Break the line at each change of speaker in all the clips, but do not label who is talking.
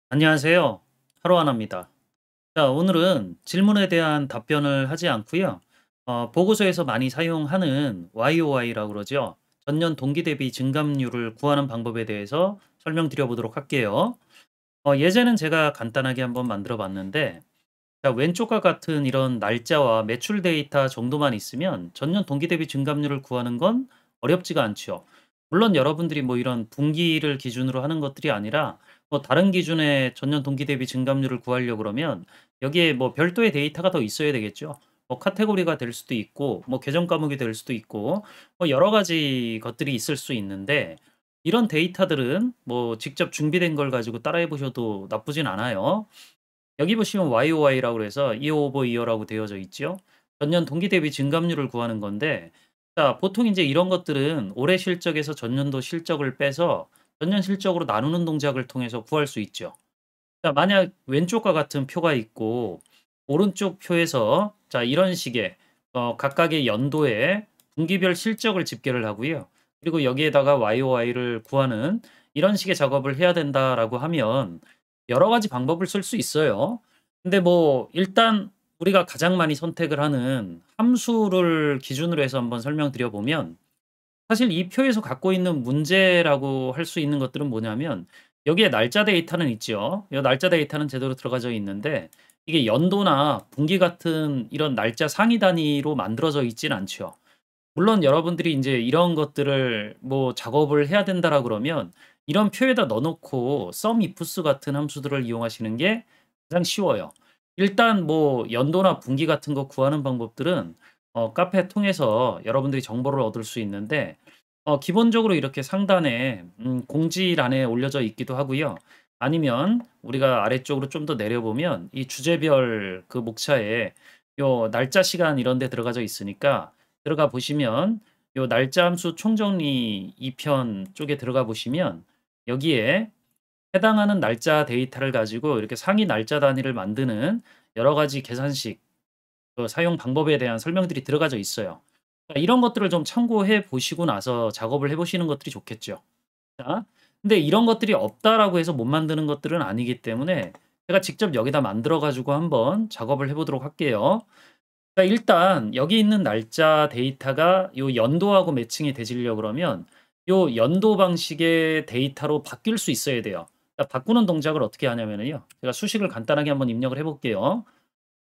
안녕하세요. 하루하나입니다. 자, 오늘은 질문에 대한 답변을 하지 않고요. 보고서에서 많이 사용하는 YOY라고 그러죠. 전년 동기 대비 증감률을 구하는 방법에 대해서 설명드려 보도록 할게요. 예제는 제가 간단하게 한번 만들어 봤는데, 자, 왼쪽과 같은 이런 날짜와 매출 데이터 정도만 있으면 전년 동기 대비 증감률을 구하는 건 어렵지가 않죠. 물론 여러분들이 뭐 이런 분기를 기준으로 하는 것들이 아니라 뭐 다른 기준의 전년 동기 대비 증감률을 구하려고 그러면 여기에 뭐 별도의 데이터가 더 있어야 되겠죠. 뭐 카테고리가 될 수도 있고 뭐 계정 과목이 될 수도 있고 뭐 여러 가지 것들이 있을 수 있는데 이런 데이터들은 뭐 직접 준비된 걸 가지고 따라해 보셔도 나쁘진 않아요. 여기 보시면 YOY라고 해서 year over year라고 되어져 있죠. 전년 동기 대비 증감률을 구하는 건데, 자, 보통 이제 이런 것들은 올해 실적에서 전년도 실적을 빼서 전년 실적으로 나누는 동작을 통해서 구할 수 있죠. 자, 만약 왼쪽과 같은 표가 있고 오른쪽 표에서 자, 이런 식의 각각의 연도에 분기별 실적을 집계를 하고요. 그리고 여기에다가 YOY를 구하는 이런 식의 작업을 해야 된다라고 하면 여러 가지 방법을 쓸 수 있어요. 근데 뭐 일단 우리가 가장 많이 선택을 하는 함수를 기준으로 해서 한번 설명드려 보면, 사실 이 표에서 갖고 있는 문제라고 할 수 있는 것들은 뭐냐면 여기에 날짜 데이터는 있죠. 이 날짜 데이터는 제대로 들어가져 있는데 이게 연도나 분기 같은 이런 날짜 상위 단위로 만들어져 있진 않죠. 물론 여러분들이 이제 이런 것들을 뭐 작업을 해야 된다라 그러면 이런 표에다 넣어 놓고 sum ifs 같은 함수들을 이용하시는 게 가장 쉬워요. 일단 뭐 연도나 분기 같은 거 구하는 방법들은 카페 통해서 여러분들이 정보를 얻을 수 있는데 기본적으로 이렇게 상단에 공지란에 올려져 있기도 하고요. 아니면 우리가 아래쪽으로 좀 더 내려보면 이 주제별 그 목차에 요 날짜, 시간 이런 데 들어가져 있으니까 들어가 보시면 요 날짜 함수 총정리 2편 쪽에 들어가 보시면 여기에 해당하는 날짜 데이터를 가지고 이렇게 상위 날짜 단위를 만드는 여러 가지 계산식 그 사용 방법에 대한 설명들이 들어가져 있어요. 이런 것들을 좀 참고해 보시고 나서 작업을 해 보시는 것들이 좋겠죠. 자, 근데 이런 것들이 없다라고 해서 못 만드는 것들은 아니기 때문에 제가 직접 여기다 만들어 가지고 한번 작업을 해 보도록 할게요. 자, 일단 여기 있는 날짜 데이터가 요 연도하고 매칭이 되시려 그러면 요 연도 방식의 데이터로 바뀔 수 있어야 돼요. 자, 바꾸는 동작을 어떻게 하냐면요, 제가 수식을 간단하게 한번 입력을 해 볼게요.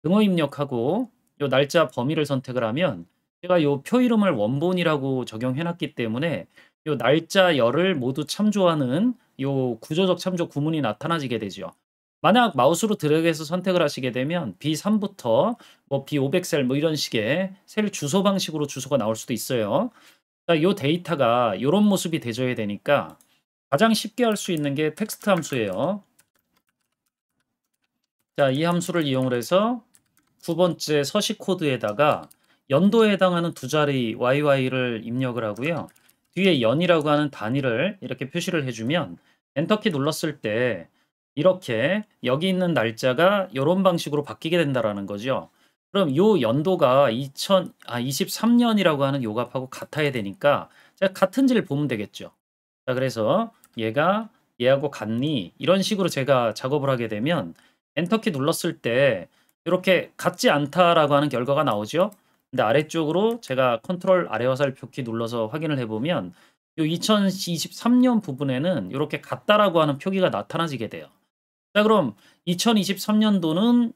등호 입력하고 요 날짜 범위를 선택을 하면 제가 요 표 이름을 원본이라고 적용해 놨기 때문에 요 날짜열을 모두 참조하는 요 구조적 참조 구문이 나타나지게 되죠. 만약 마우스로 드래그해서 선택을 하시게 되면 B3 부터 뭐 B500 셀 뭐 이런 식의 셀 주소 방식으로 주소가 나올 수도 있어요. 자, 요 데이터가 요런 모습이 돼줘야 되니까 가장 쉽게 할 수 있는 게 텍스트 함수예요. 자, 이 함수를 이용을 해서 두 번째 서식 코드에다가 연도에 해당하는 두 자리 YY를 입력을 하고요. 뒤에 연이라고 하는 단위를 이렇게 표시를 해주면 엔터키 눌렀을 때 이렇게 여기 있는 날짜가 이런 방식으로 바뀌게 된다라는 거죠. 그럼 요 연도가 2023년이라고 하는 요 값하고 같아야 되니까 제가 같은지를 보면 되겠죠. 자, 그래서 얘가 얘하고 같니? 이런 식으로 제가 작업을 하게 되면 엔터키 눌렀을 때 이렇게 같지 않다라고 하는 결과가 나오죠. 근데 아래쪽으로 제가 컨트롤 아래 화살표 키 눌러서 확인을 해보면 요 2023년 부분에는 이렇게 같다라고 하는 표기가 나타나지게 돼요. 자, 그럼 2023년도는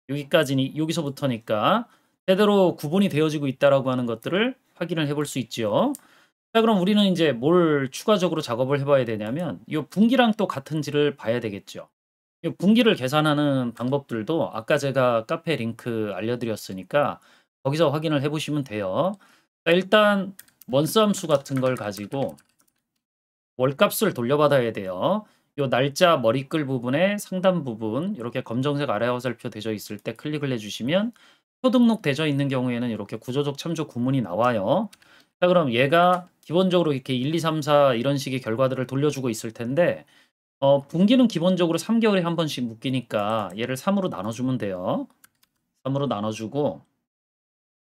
여기까지니 여기서부터니까 제대로 구분이 되어지고 있다라고 하는 것들을 확인을 해볼 수 있죠. 자, 그럼 우리는 이제 뭘 추가적으로 작업을 해 봐야 되냐면 이 분기랑 또 같은지를 봐야 되겠죠. 이 분기를 계산하는 방법들도 아까 제가 카페 링크 알려드렸으니까 거기서 확인을 해 보시면 돼요. 자, 일단 먼스 함수 같은 걸 가지고 월값을 돌려받아야 돼요. 요 날짜 머리글 부분에 상단 부분 이렇게 검정색 아래 화살표 되어 있을 때 클릭을 해 주시면 표 등록되어 있는 경우에는 이렇게 구조적 참조 구문이 나와요. 자, 그럼 얘가 기본적으로 이렇게 1, 2, 3, 4 이런 식의 결과들을 돌려주고 있을 텐데 분기는 기본적으로 3 개월에 한 번씩 묶이니까 얘를 3 으로 나눠 주면 돼요. 3 으로 나눠 주고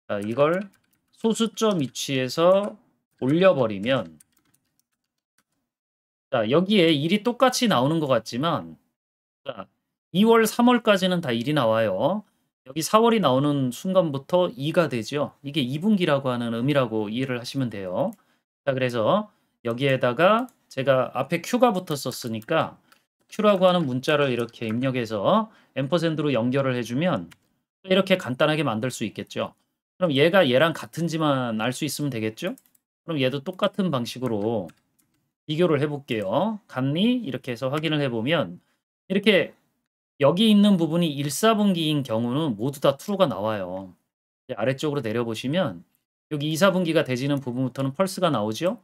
자, 이걸 소수점 위치에서 올려 버리면 자, 여기에 일이 똑같이 나오는 것 같지만 자, 2월, 3월까지는 다 1이 나와요. 여기 4월이 나오는 순간부터 2가 되죠. 이게 2분기라고 하는 의미라고 이해를 하시면 돼요. 자, 그래서 여기에다가 제가 앞에 Q가 붙었었으니까 Q라고 하는 문자를 이렇게 입력해서 앰퍼샌드로 연결을 해주면 이렇게 간단하게 만들 수 있겠죠. 그럼 얘가 얘랑 같은지만 알 수 있으면 되겠죠? 그럼 얘도 똑같은 방식으로 비교를 해볼게요. 같니? 이렇게 해서 확인을 해보면 이렇게 여기 있는 부분이 1, 4분기인 경우는 모두 다 true가 나와요. 이제 아래쪽으로 내려보시면 여기 2, 4분기가 되지는 부분부터는 펄스가 나오죠.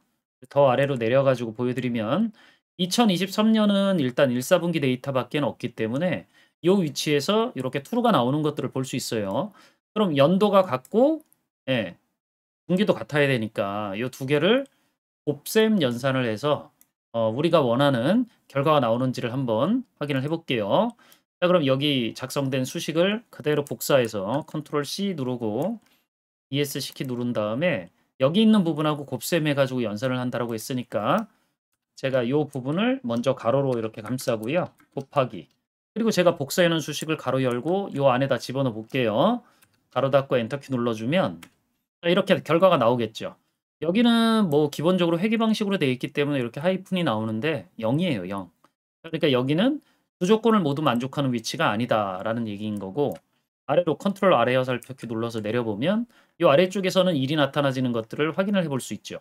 더 아래로 내려가지고 보여드리면 2023년은 일단 1, 4분기 데이터밖에 없기 때문에 이 위치에서 이렇게 true가 나오는 것들을 볼 수 있어요. 그럼 연도가 같고 예, 분기도 같아야 되니까 이 두 개를 곱셈 연산을 해서 우리가 원하는 결과가 나오는지를 한번 확인을 해볼게요. 자, 그럼 여기 작성된 수식을 그대로 복사해서 컨트롤 C 누르고 ESC 키 누른 다음에 여기 있는 부분하고 곱셈해 가지고 연산을 한다라고 했으니까 제가 이 부분을 먼저 가로로 이렇게 감싸고요. 곱하기. 그리고 제가 복사해 놓은 수식을 가로 열고 이 안에다 집어넣어 볼게요. 가로 닫고 엔터키 눌러주면 이렇게 결과가 나오겠죠. 여기는 뭐 기본적으로 회귀 방식으로 되어 있기 때문에 이렇게 하이픈이 나오는데 0이에요, 0. 그러니까 여기는 두 조건을 모두 만족하는 위치가 아니다라는 얘기인 거고 아래로 컨트롤 아래 화살표키 눌러서 내려보면 이 아래쪽에서는 1이 나타나지는 것들을 확인을 해볼 수 있죠.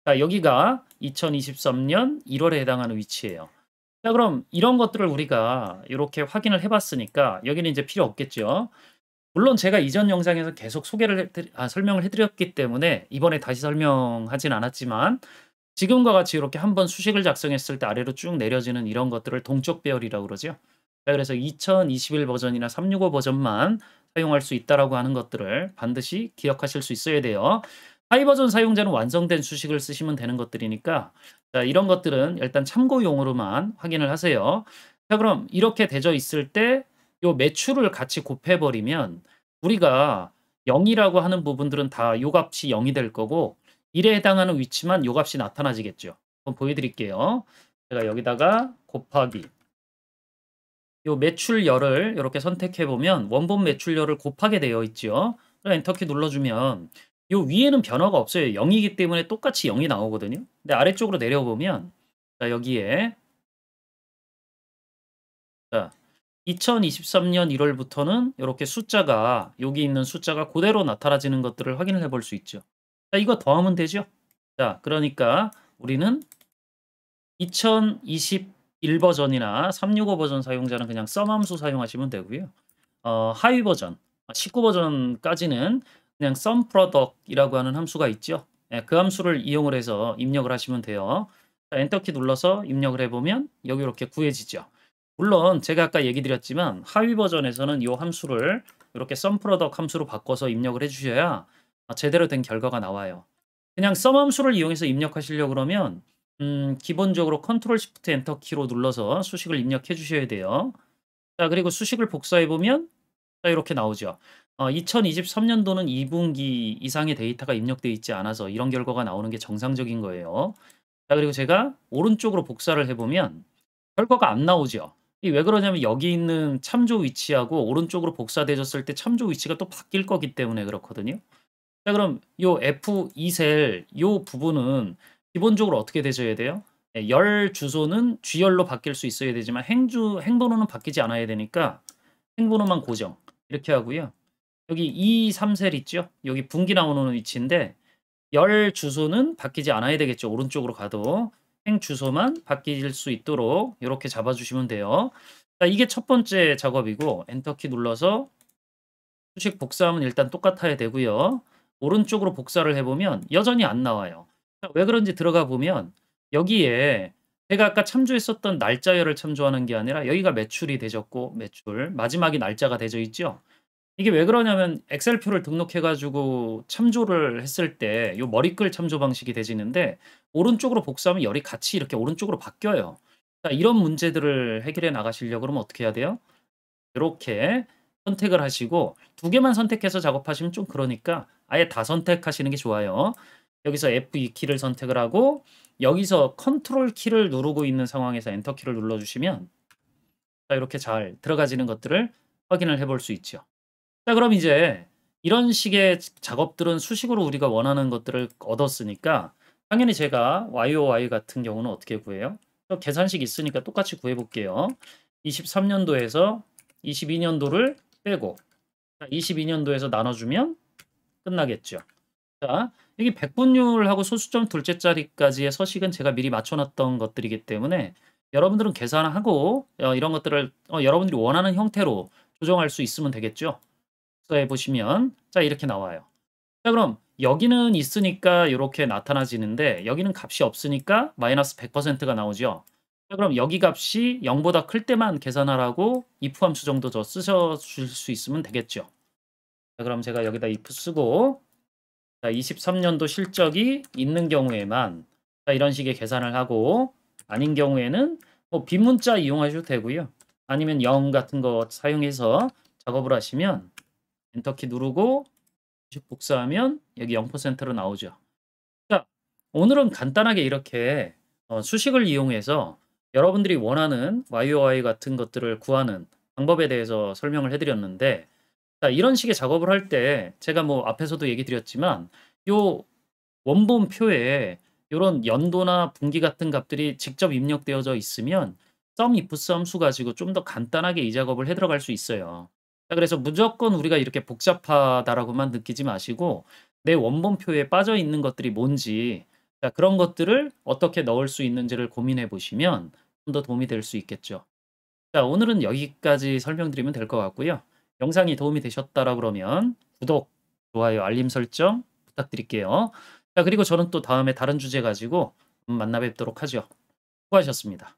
자, 여기가 2023년 1월에 해당하는 위치예요. 자, 그럼 이런 것들을 우리가 이렇게 확인을 해봤으니까 여기는 이제 필요 없겠죠. 물론 제가 이전 영상에서 계속 설명을 해드렸기 때문에 이번에 다시 설명하진 않았지만 지금과 같이 이렇게 한번 수식을 작성했을 때 아래로 쭉 내려지는 이런 것들을 동적 배열이라고 그러죠. 자, 그래서 2021 버전이나 365 버전만 사용할 수 있다라고 하는 것들을 반드시 기억하실 수 있어야 돼요. 하이 버전 사용자는 완성된 수식을 쓰시면 되는 것들이니까 자, 이런 것들은 일단 참고용으로만 확인을 하세요. 자, 그럼 이렇게 되어 있을 때 요 매출을 같이 곱해 버리면 우리가 0이라고 하는 부분들은 다 요 값이 0이 될 거고 1에 해당하는 위치만 요 값이 나타나지겠죠. 한번 보여드릴게요. 제가 여기다가 곱하기 요 매출열을 이렇게 선택해 보면 원본 매출열을 곱하게 되어 있죠. 그럼 엔터키 눌러주면 요 위에는 변화가 없어요. 0이기 때문에 똑같이 0이 나오거든요. 근데 아래쪽으로 내려보면 자, 여기에 자, 2023년 1월부터는 이렇게 숫자가 여기 있는 숫자가 그대로 나타나지는 것들을 확인을 해볼 수 있죠. 자, 이거 더하면 되죠. 자, 그러니까 우리는 2021 버전이나 365 버전 사용자는 그냥 썸 함수 사용하시면 되고요. 하위 버전, 19 버전까지는 그냥 sum product이라고 하는 함수가 있죠. 예, 그 함수를 이용을 해서 입력을 하시면 돼요. 자, 엔터키 눌러서 입력을 해보면 여기 이렇게 구해지죠. 물론 제가 아까 얘기 드렸지만 하위 버전에서는 이 함수를 이렇게 sum product 함수로 바꿔서 입력을 해주셔야 제대로 된 결과가 나와요. 그냥 sum 함수를 이용해서 입력하시려고 그러면 기본적으로 컨트롤 시프트 엔터 키로 눌러서 수식을 입력해 주셔야 돼요. 자, 그리고 수식을 복사해 보면 자, 이렇게 나오죠. 2023년도는 2분기 이상의 데이터가 입력되어 있지 않아서 이런 결과가 나오는 게 정상적인 거예요. 자, 그리고 제가 오른쪽으로 복사를 해보면 결과가 안 나오죠. 이 왜 그러냐면 여기 있는 참조 위치하고 오른쪽으로 복사되졌을 때 참조 위치가 또 바뀔 거기 때문에 그렇거든요. 자, 그럼 요 F2 셀 요 부분은 기본적으로 어떻게 되셔야 돼요? 예, 열 주소는 G열로 바뀔 수 있어야 되지만 행번호는 바뀌지 않아야 되니까 행번호만 고정 이렇게 하고요. 여기 2, 3셀 있죠? 여기 분기 나오는 위치인데 열 주소는 바뀌지 않아야 되겠죠. 오른쪽으로 가도 행 주소만 바뀔 수 있도록 이렇게 잡아주시면 돼요. 자, 이게 첫 번째 작업이고 엔터키 눌러서 수식 복사하면 일단 똑같아야 되고요. 오른쪽으로 복사를 해보면 여전히 안 나와요. 자, 왜 그런지 들어가 보면 여기에 제가 아까 참조했었던 날짜열을 참조하는 게 아니라 여기가 매출이 되졌고 매출 마지막이 날짜가 되져 있죠. 이게 왜 그러냐면 엑셀표를 등록해 가지고 참조를 했을 때 요 머리글 참조 방식이 되지는데 오른쪽으로 복사하면 열이 같이 이렇게 오른쪽으로 바뀌어요. 자, 이런 문제들을 해결해 나가시려고 그러면 어떻게 해야 돼요? 요렇게 선택을 하시고 두 개만 선택해서 작업하시면 좀 그러니까 아예 다 선택하시는 게 좋아요. 여기서 F2 키를 선택을 하고 여기서 컨트롤 키를 누르고 있는 상황에서 엔터 키를 눌러 주시면 자, 이렇게 잘 들어가지는 것들을 확인을 해 볼 수 있죠. 자, 그럼 이제 이런 식의 작업들은 수식으로 우리가 원하는 것들을 얻었으니까 당연히 제가 YOY 같은 경우는 어떻게 구해요? 계산식 있으니까 똑같이 구해 볼게요. 23년도에서 22년도를 빼고 22년도에서 나눠주면 끝나겠죠. 자, 여기 백분율하고 소수점 둘째 자리까지의 서식은 제가 미리 맞춰놨던 것들이기 때문에 여러분들은 계산하고 이런 것들을 여러분들이 원하는 형태로 조정할 수 있으면 되겠죠. 해 보시면 자, 이렇게 나와요. 자, 그럼 여기는 있으니까 이렇게 나타나지는데 여기는 값이 없으니까 마이너스 100%가 나오죠. 자, 그럼 여기 값이 0보다 클 때만 계산하라고 if 함수 정도 더 쓰셔 줄 수 있으면 되겠죠. 자, 그럼 제가 여기다 if 쓰고 자, 23년도 실적이 있는 경우에만 자, 이런 식의 계산을 하고 아닌 경우에는 뭐 빈문자 이용하셔도 되고요. 아니면 0 같은 거 사용해서 작업을 하시면 엔터키 누르고 복사하면 여기 0%로 나오죠. 자, 오늘은 간단하게 이렇게 수식을 이용해서 여러분들이 원하는 YOY 같은 것들을 구하는 방법에 대해서 설명을 해드렸는데 자, 이런 식의 작업을 할 때 제가 뭐 앞에서도 얘기 드렸지만 요 원본표에 요런 연도나 분기 같은 값들이 직접 입력되어져 있으면 sum ifs 함수 가지고 좀 더 간단하게 이 작업을 해 들어갈 수 있어요. 자, 그래서 무조건 우리가 이렇게 복잡하다라고만 느끼지 마시고 내 원본표에 빠져 있는 것들이 뭔지 자, 그런 것들을 어떻게 넣을 수 있는지를 고민해 보시면 좀 더 도움이 될 수 있겠죠. 자, 오늘은 여기까지 설명드리면 될 것 같고요. 영상이 도움이 되셨다라 그러면 구독, 좋아요, 알림 설정 부탁드릴게요. 자, 그리고 저는 또 다음에 다른 주제 가지고 만나 뵙도록 하죠. 수고하셨습니다.